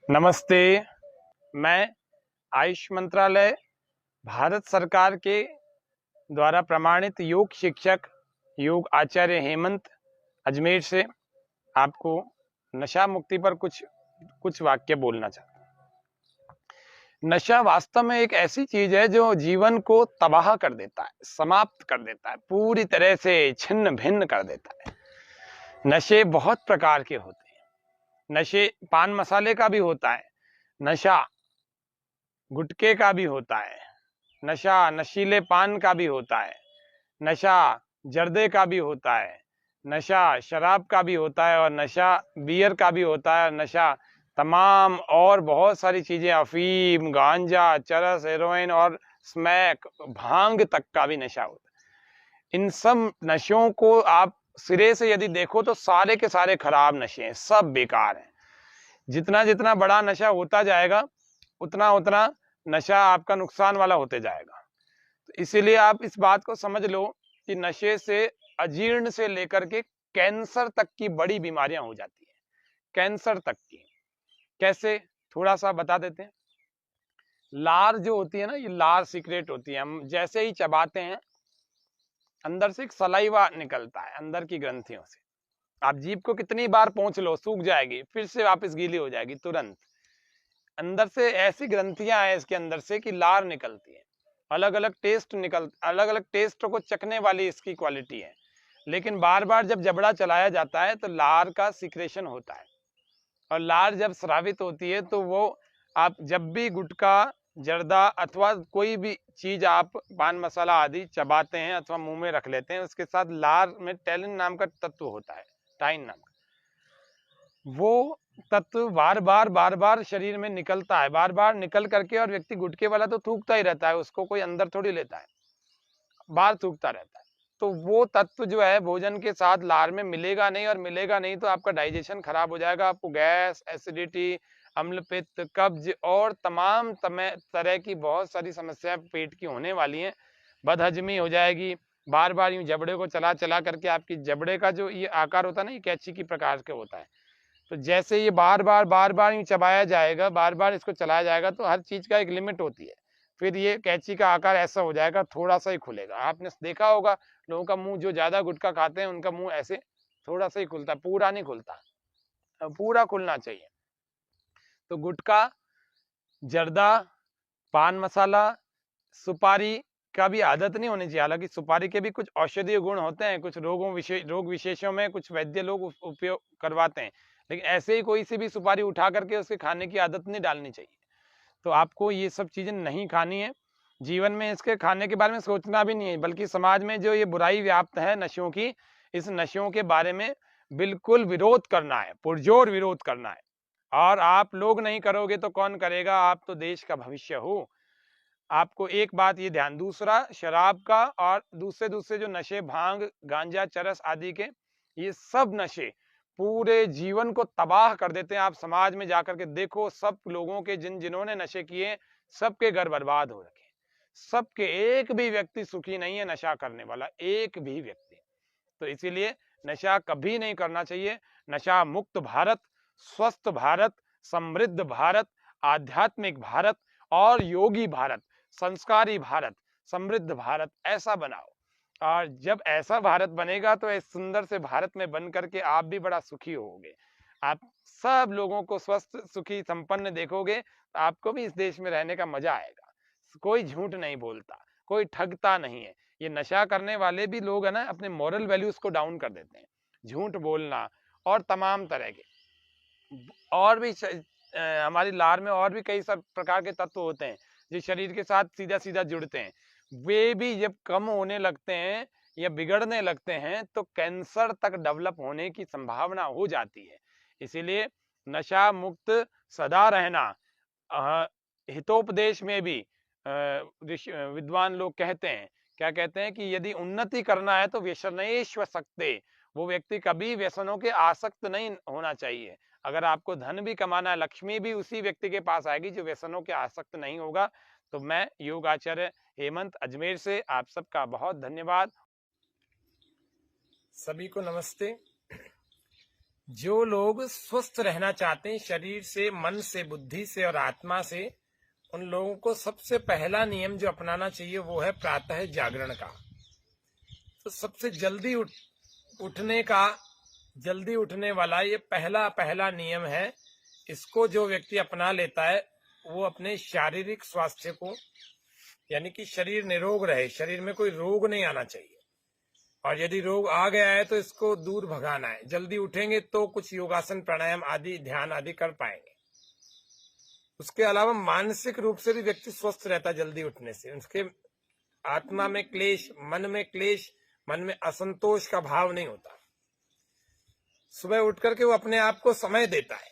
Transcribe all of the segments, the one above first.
नमस्ते। मैं आयुष मंत्रालय भारत सरकार के द्वारा प्रमाणित योग शिक्षक योग आचार्य हेमंत अजमेर से आपको नशा मुक्ति पर कुछ वाक्य बोलना चाहता हूँ। नशा वास्तव में एक ऐसी चीज है जो जीवन को तबाह कर देता है, समाप्त कर देता है, पूरी तरह से छिन्न भिन्न कर देता है। नशे बहुत प्रकार के होते हैं। नशे पान मसाले का भी होता है, नशा गुटखे का भी होता है, नशा नशीले पान का भी होता है, नशा जर्दे का भी होता है, नशा शराब का भी होता है और नशा बियर का भी होता है। नशा तमाम और बहुत सारी चीजें, अफीम, गांजा, चरस, हेरोइन और स्मैक, भांग तक का भी नशा होता है। इन सब नशों को आप सिरे से यदि देखो तो सारे के सारे खराब नशे हैं, सब बेकार हैं। जितना जितना बड़ा नशा होता जाएगा उतना उतना नशा आपका नुकसान वाला होते जाएगा। तो इसीलिए आप इस बात को समझ लो कि नशे से अजीर्ण से लेकर के कैंसर तक की बड़ी बीमारियां हो जाती हैं। कैंसर तक की कैसे, थोड़ा सा बता देते हैं। लार जो होती है ना, ये लार सीक्रेट होती है। हम जैसे ही चबाते हैं अंदर से एक सलाइवा निकलता है, अंदर की ग्रंथियों से। आप जीभ को कितनी बार पोंछ लो सूख जाएगी, फिर से वापस गीली हो जाएगी तुरंत। अंदर से ऐसी ग्रंथियां हैं इसके अंदर से कि लार निकलती है। अलग अलग टेस्ट को चखने वाली इसकी क्वालिटी है। लेकिन बार बार जब जबड़ा चलाया जाता है तो लार का सिक्रेशन होता है, और लार जब स्रावित होती है तो वो आप जब भी गुटखा, जर्दा अथवा कोई भी चीज आप पान मसाला आदि चबाते हैं अथवा मुंह में रख लेते हैं, उसके साथ लार में टैलिन नाम का तत्व होता है, टाइन नाम का। वो तत्व बार बार शरीर में निकलता है, बार बार निकल करके, और व्यक्ति गुटखे वाला तो थूकता ही रहता है, उसको कोई अंदर थोड़ी लेता है, बाहर थूकता रहता है। तो वो तत्व जो है भोजन के साथ लार में मिलेगा नहीं, और मिलेगा नहीं तो आपका डाइजेशन खराब हो जाएगा। आपको गैस, एसिडिटी, अम्ल पित्त, कब्ज और तमाम तरह की बहुत सारी समस्याएं पेट की होने वाली हैं। बदहजमी हो जाएगी। बार बार यूं जबड़े को चला चला करके आपकी जबड़े का जो ये आकार होता है ना, ये कैंची की प्रकार के होता है। तो जैसे ये बार बार यूं चबाया जाएगा, बार बार इसको चलाया जाएगा, तो हर चीज का एक लिमिट होती है। फिर ये कैंची का आकार ऐसा हो जाएगा, थोड़ा सा ही खुलेगा। आपने देखा होगा लोगों का मुंह, जो ज्यादा गुटखा खाते हैं उनका मुंह ऐसे थोड़ा सा ही खुलता है, पूरा नहीं खुलता, पूरा खुलना चाहिए। तो गुटखा, जर्दा, पान मसाला, सुपारी का भी आदत नहीं होनी चाहिए। हालांकि सुपारी के भी कुछ औषधीय गुण होते हैं, कुछ रोग विशेषों में कुछ वैद्य लोग उपयोग करवाते हैं, लेकिन ऐसे ही कोई सी भी सुपारी उठा करके उसके खाने की आदत नहीं डालनी चाहिए। तो आपको ये सब चीजें नहीं खानी है। जीवन में इसके खाने के बारे में सोचना भी नहीं है, बल्कि समाज में जो ये बुराई व्याप्त है नशों की, इस नशों के बारे में बिल्कुल विरोध करना है, पुरजोर विरोध करना है। और आप लोग नहीं करोगे तो कौन करेगा? आप तो देश का भविष्य हो। आपको एक बात ये ध्यान, दूसरा शराब का और दूसरे दूसरे जो नशे, भांग, गांजा, चरस आदि के, ये सब नशे पूरे जीवन को तबाह कर देते हैं। आप समाज में जाकर के देखो, सब लोगों के जिन्होंने नशे किए सबके घर बर्बाद हो रखे, सबके, एक भी व्यक्ति सुखी नहीं है नशा करने वाला, एक भी व्यक्ति। तो इसीलिए नशा कभी नहीं करना चाहिए। नशा मुक्त भारत, स्वस्थ भारत, समृद्ध भारत, आध्यात्मिक भारत और योगी भारत, संस्कारी भारत, समृद्ध भारत ऐसा बनाओ। और जब ऐसा भारत बनेगा तो इस सुंदर से भारत में बन करके आप भी बड़ा सुखी होगे। आप सब लोगों को स्वस्थ, सुखी, संपन्न देखोगे तो आपको भी इस देश में रहने का मजा आएगा। कोई झूठ नहीं बोलता, कोई ठगता नहीं है। ये नशा करने वाले भी लोग है ना, अपने मॉरल वैल्यूज को डाउन कर देते हैं, झूठ बोलना और तमाम तरह के और भी हमारी लार में और भी कई सब प्रकार के तत्व होते हैं जो शरीर के साथ सीधा सीधा जुड़ते हैं। वे भी जब कम होने लगते हैं या बिगड़ने लगते हैं तो कैंसर तक डेवलप होने की संभावना हो जाती है। इसीलिए नशा मुक्त सदा रहना। हितोपदेश में भी विद्वान लोग कहते हैं, क्या कहते हैं कि यदि उन्नति करना है तो व्यसनेश्व सकते, वो व्यक्ति कभी व्यसनों के आसक्त नहीं होना चाहिए। अगर आपको धन भी कमाना है, लक्ष्मी भी उसी व्यक्ति के पास आएगी जो व्यसनों के आसक्त नहीं होगा। तो मैं योग आचार्य हेमंत अजमेर से आप सबका बहुत धन्यवाद। सभी को नमस्ते। जो लोग स्वस्थ रहना चाहते हैं शरीर से, मन से, बुद्धि से और आत्मा से, उन लोगों को सबसे पहला नियम जो अपनाना चाहिए वो है प्रातः जागरण का। तो सबसे जल्दी उठने वाला ये पहला नियम है। इसको जो व्यक्ति अपना लेता है वो अपने शारीरिक स्वास्थ्य को, यानी कि शरीर निरोग रहे, शरीर में कोई रोग नहीं आना चाहिए, और यदि रोग आ गया है तो इसको दूर भगाना है। जल्दी उठेंगे तो कुछ योगासन, प्राणायाम आदि, ध्यान आदि कर पाएंगे। उसके अलावा मानसिक रूप से भी व्यक्ति स्वस्थ रहता है जल्दी उठने से। उसके आत्मा में क्लेश, मन में असंतोष का भाव नहीं होता। सुबह उठ करके वो अपने आप को समय देता है।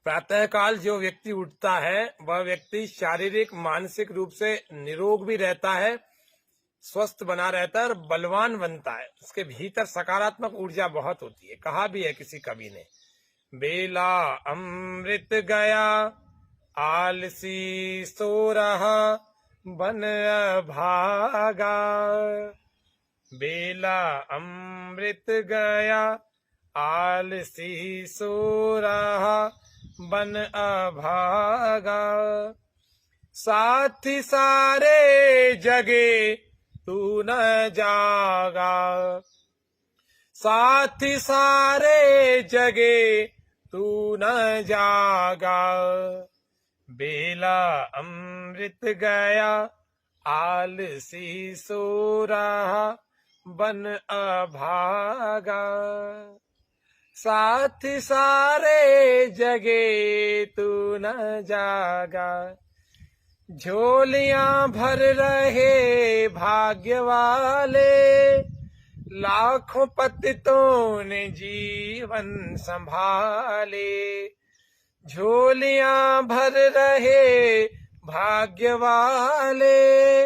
प्रातः काल जो व्यक्ति उठता है वह व्यक्ति शारीरिक, मानसिक रूप से निरोग भी रहता है, स्वस्थ बना रहता है और बलवान बनता है। उसके भीतर सकारात्मक ऊर्जा बहुत होती है। कहा भी है किसी कवि ने, बेला अमृत गया आलसी सो रहा बन भागा। बेला अमृत गया आलसी सो रहा बन अभागा। साथी सारे जगे तू न जागा। साथी सारे जगे तू न जागा। बेला अमृत गया आलसी सो रहा बन अभागा। साथी सारे जगे तू न जागा। झोलियां भर रहे भाग्य वाले, लाखों पतितों ने जीवन संभाले। झोलियां भर रहे भाग्य वाले,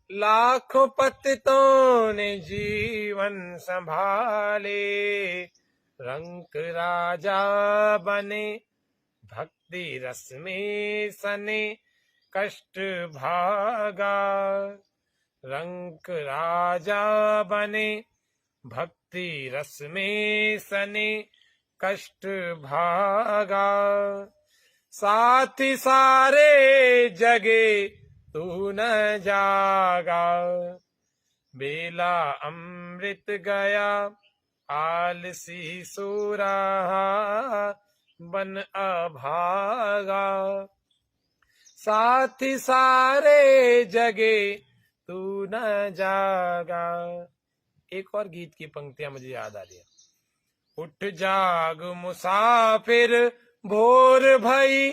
लाखों पतितों ने जीवन संभाले। रंक राजा बने भक्ति रस में सने कष्ट भागा। रंक राजा बने भक्ति रस में सने कष्ट भागा। साथी सारे जगे तू न जागा। बेला अमृत गया आलसी सो रहा बन अभागा। साथी सारे जगे तू न जागा। एक और गीत की पंक्तियां मुझे याद आ रही है। उठ जाग मुसाफिर भोर भई,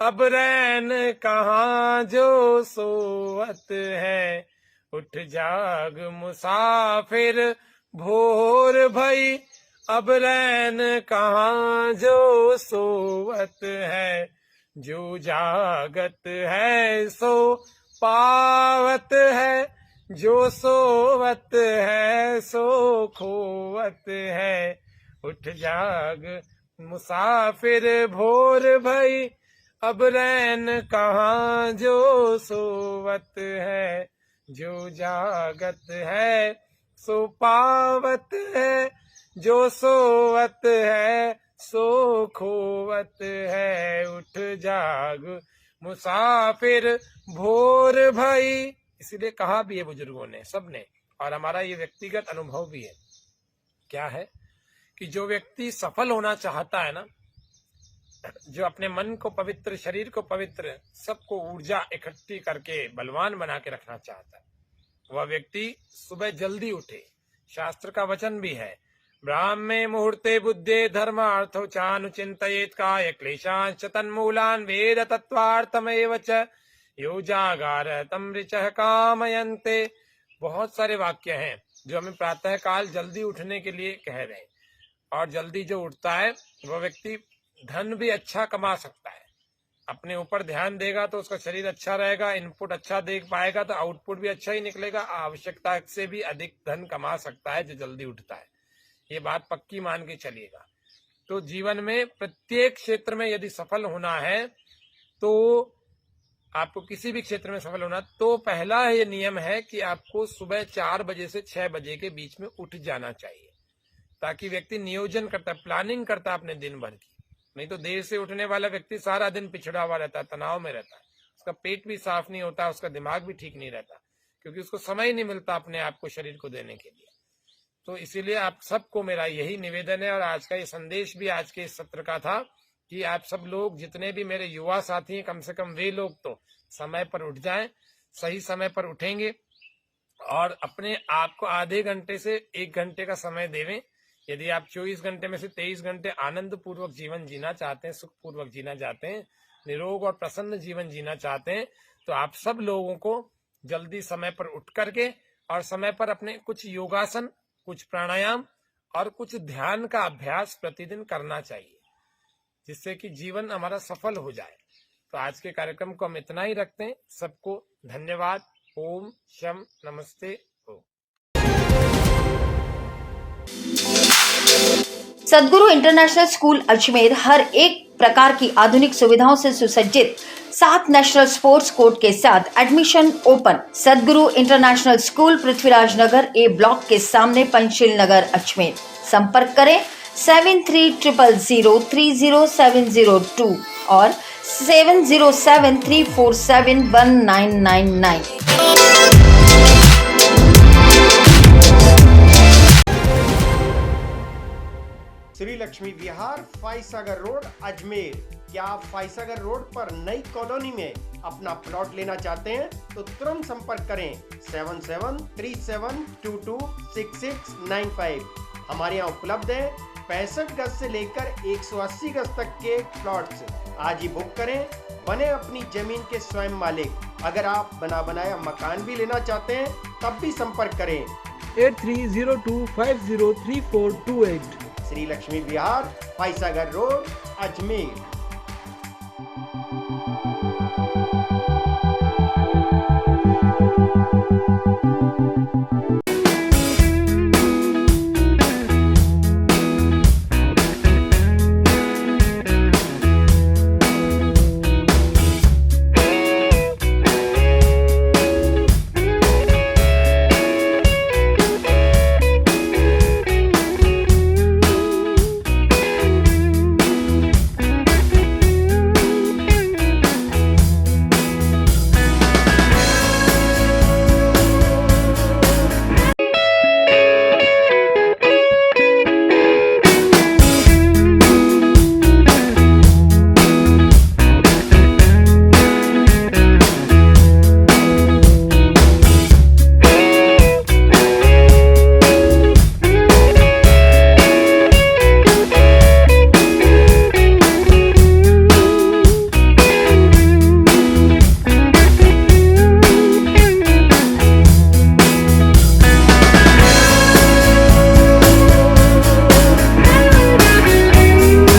अब रैन कहाँ जो सोवत है। उठ जाग मुसाफिर भोर भई, अब रैन कहाँ जो सोवत है। जो जागत है सो पावत है, जो सोवत है सो खोवत है। उठ जाग मुसाफिर भोर भई, अब रैन कहाँ जो सोवत है। जो जागत है सो पावत है, जो सोवत है सो खोवत है। उठ जाग मुसाफिर भोर भई। इसीलिए कहा भी है बुजुर्गों ने, सबने, और हमारा ये व्यक्तिगत अनुभव भी है। क्या है कि जो व्यक्ति सफल होना चाहता है ना, जो अपने मन को पवित्र, शरीर को पवित्र, सबको ऊर्जा इकट्ठी करके बलवान बना के रखना चाहता है, वह व्यक्ति सुबह जल्दी उठे। शास्त्र का वचन भी है, ब्राह्मे मुहूर्ते बुद्धे धर्मार्थो चानुचिंतयेत काय क्लेशांश्च तन्मूलान् वेद तत्वार्थमेव च यो जागार तम ऋचः कामयन्ते। बहुत सारे वाक्य हैं जो हमें प्रातः काल जल्दी उठने के लिए कह रहे हैं। और जल्दी जो उठता है वह व्यक्ति धन भी अच्छा कमा सकता है। अपने ऊपर ध्यान देगा तो उसका शरीर अच्छा रहेगा, इनपुट अच्छा देख पाएगा तो आउटपुट भी अच्छा ही निकलेगा। आवश्यकता से भी अधिक धन कमा सकता है जो जल्दी उठता है। ये बात पक्की मान के चलिएगा। तो जीवन में प्रत्येक क्षेत्र में यदि सफल होना है, तो आपको किसी भी क्षेत्र में सफल होना, तो पहला ये नियम है कि आपको सुबह 4 बजे से 6 बजे के बीच में उठ जाना चाहिए। ताकि व्यक्ति नियोजन करता है, प्लानिंग करता है अपने दिन भर की। नहीं तो देर से उठने वाला व्यक्ति सारा दिन पिछड़ा हुआ रहता है, तनाव में रहता है, उसका पेट भी साफ नहीं होता, उसका दिमाग भी ठीक नहीं रहता, क्योंकि उसको समय ही नहीं मिलता अपने आप को शरीर को देने के लिए। तो इसीलिए आप सबको मेरा यही निवेदन है, और आज का ये संदेश भी आज के इस सत्र का था कि आप सब लोग, जितने भी मेरे युवा साथी हैं, कम से कम वे लोग तो समय पर उठ जाएं, सही समय पर उठेंगे और अपने आप को आधे घंटे से 1 घंटे का समय देवें। यदि आप 24 घंटे में से 23 घंटे आनंद पूर्वक जीवन जीना चाहते हैं, सुख पूर्वक जीना चाहते हैं, निरोग और प्रसन्न जीवन जीना चाहते हैं, तो आप सब लोगों को जल्दी समय पर उठ करके और समय पर अपने कुछ योगासन, कुछ प्राणायाम और कुछ ध्यान का अभ्यास प्रतिदिन करना चाहिए, जिससे कि जीवन हमारा सफल हो जाए। तो आज के कार्यक्रम को हम इतना ही रखते हैं। सबको धन्यवाद। ओम शम नमस्ते। सद्गुरु इंटरनेशनल स्कूल अजमेर हर एक प्रकार की आधुनिक सुविधाओं से सुसज्जित 7 नेशनल स्पोर्ट्स कोर्ट के साथ एडमिशन ओपन। सद्गुरु इंटरनेशनल स्कूल पृथ्वीराज नगर ए ब्लॉक के सामने पंचशील नगर अजमेर। संपर्क करें 7300030702 और 7073471999। श्री लक्ष्मी विहार, फाइसागर रोड, अजमेर। क्या आप फाइसागर रोड पर नई कॉलोनी में अपना प्लॉट लेना चाहते हैं तो तुरंत संपर्क करें 7737226695। हमारे यहाँ उपलब्ध है 65 गज से लेकर 180 गज तक के प्लॉट्स। आज ही बुक करें, बने अपनी जमीन के स्वयं मालिक। अगर आप बना बनाया मकान भी लेना चाहते हैं तब भी संपर्क करें 8302503428। श्री लक्ष्मी विहार, फाइसागर रोड, अजमेर।